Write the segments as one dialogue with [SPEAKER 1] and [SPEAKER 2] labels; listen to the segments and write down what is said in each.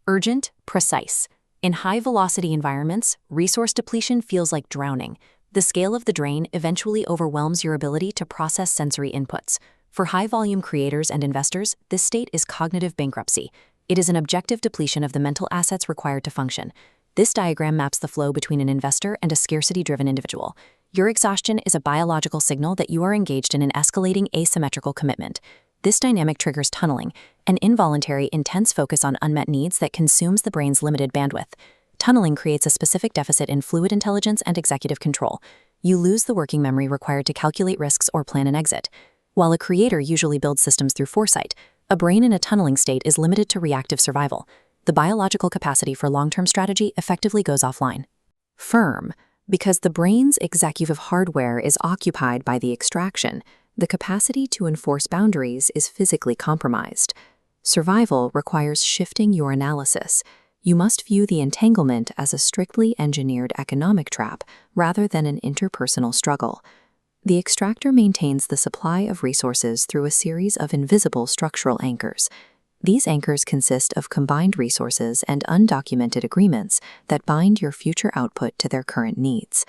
[SPEAKER 1] Urgent, precise. In high-velocity environments, resource depletion feels like drowning. The scale of the drain eventually overwhelms your ability to process sensory inputs. For high-volume creators and investors, this state is cognitive bankruptcy. It is an objective depletion of the mental assets required to function. This diagram maps the flow between an investor and a scarcity-driven individual. Your exhaustion is a biological signal that you are engaged in an escalating asymmetrical commitment. This dynamic triggers tunneling, an involuntary, intense focus on unmet needs that consumes the brain's limited bandwidth. Tunneling creates a specific deficit in fluid intelligence and executive control. You lose the working memory required to calculate risks or plan an exit. While a creator usually builds systems through foresight, a brain in a tunneling state is limited to reactive survival. The biological capacity for long-term strategy effectively goes offline. Firm. Because the brain's executive hardware is occupied by the extraction, the capacity to enforce boundaries is physically compromised. Survival requires shifting your analysis. You must view the entanglement as a strictly engineered economic trap rather than an interpersonal struggle. The extractor maintains the supply of resources through a series of invisible structural anchors. These anchors consist of combined resources and undocumented agreements that bind your future output to their current needs.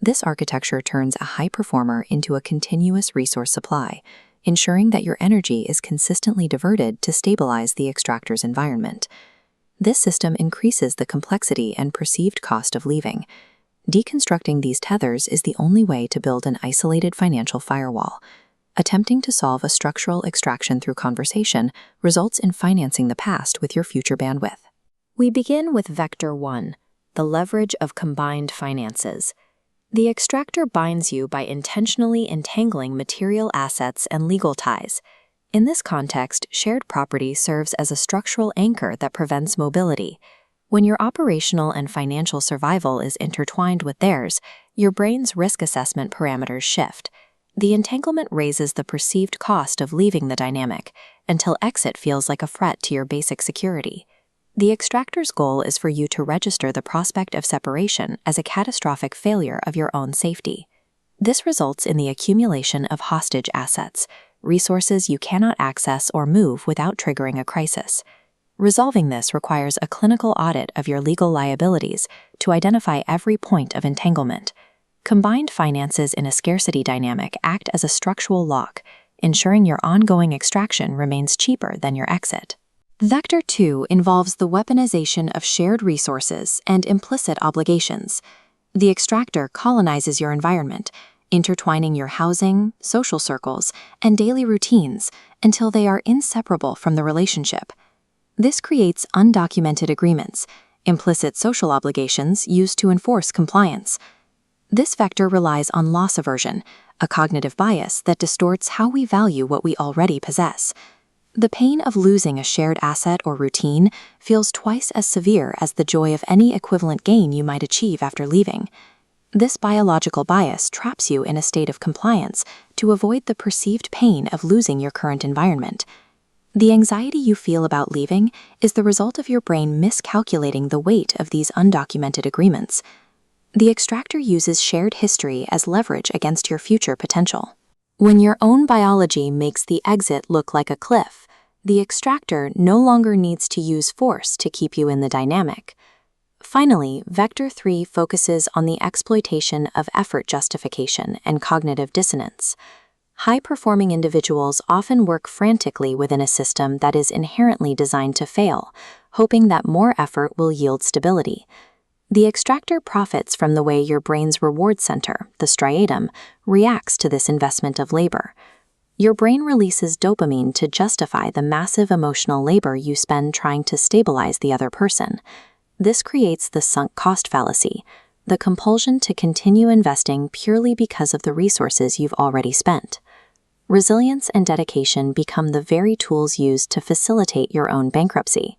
[SPEAKER 1] This architecture turns a high performer into a continuous resource supply, ensuring that your energy is consistently diverted to stabilize the extractor's environment. This system increases the complexity and perceived cost of leaving. Deconstructing these tethers is the only way to build an isolated financial firewall. Attempting to solve a structural extraction through conversation results in financing the past with your future bandwidth. We begin with Vector 1, the leverage of combined finances. The extractor binds you by intentionally entangling material assets and legal ties. In this context, shared property serves as a structural anchor that prevents mobility. When your operational and financial survival is intertwined with theirs, your brain's risk assessment parameters shift. The entanglement raises the perceived cost of leaving the dynamic until exit feels like a threat to your basic security. The extractor's goal is for you to register the prospect of separation as a catastrophic failure of your own safety. This results in the accumulation of hostage assets, resources you cannot access or move without triggering a crisis. Resolving this requires a clinical audit of your legal liabilities to identify every point of entanglement. Combined finances in a scarcity dynamic act as a structural lock, ensuring your ongoing extraction remains cheaper than your exit. Vector 2 involves the weaponization of shared resources and implicit obligations. The extractor colonizes your environment, intertwining your housing, social circles, and daily routines until they are inseparable from the relationship. This creates undocumented agreements, implicit social obligations used to enforce compliance. This vector relies on loss aversion, a cognitive bias that distorts how we value what we already possess. The pain of losing a shared asset or routine feels twice as severe as the joy of any equivalent gain you might achieve after leaving. This biological bias traps you in a state of compliance to avoid the perceived pain of losing your current environment. The anxiety you feel about leaving is the result of your brain miscalculating the weight of these undocumented agreements. The extractor uses shared history as leverage against your future potential. When your own biology makes the exit look like a cliff, the extractor no longer needs to use force to keep you in the dynamic. Finally, Vector 3 focuses on the exploitation of effort justification and cognitive dissonance. High-performing individuals often work frantically within a system that is inherently designed to fail, hoping that more effort will yield stability. The extractor profits from the way your brain's reward center, the striatum, reacts to this investment of labor. Your brain releases dopamine to justify the massive emotional labor you spend trying to stabilize the other person. This creates the sunk cost fallacy, the compulsion to continue investing purely because of the resources you've already spent. Resilience and dedication become the very tools used to facilitate your own bankruptcy.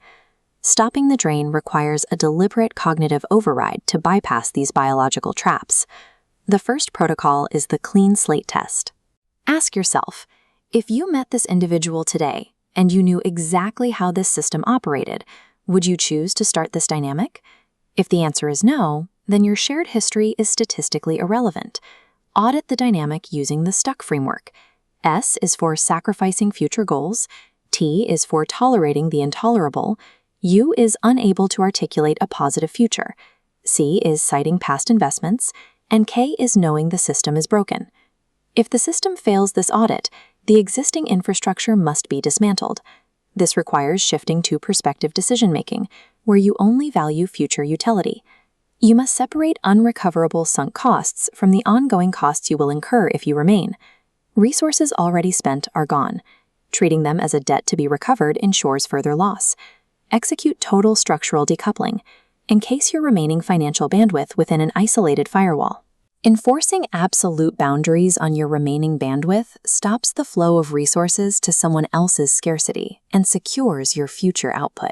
[SPEAKER 1] Stopping the drain requires a deliberate cognitive override to bypass these biological traps. The first protocol is the clean slate test. Ask yourself, if you met this individual today and you knew exactly how this system operated, would you choose to start this dynamic? If the answer is no, then your shared history is statistically irrelevant. Audit the dynamic using the STUCK framework. S is for sacrificing future goals, T is for tolerating the intolerable, U is unable to articulate a positive future. C is citing past investments. And K is knowing the system is broken. If the system fails this audit, the existing infrastructure must be dismantled. This requires shifting to prospective decision-making, where you only value future utility. You must separate unrecoverable sunk costs from the ongoing costs you will incur if you remain. Resources already spent are gone. Treating them as a debt to be recovered ensures further loss. Execute total structural decoupling. Encase your remaining financial bandwidth within an isolated firewall. Enforcing absolute boundaries on your remaining bandwidth stops the flow of resources to someone else's scarcity and secures your future output.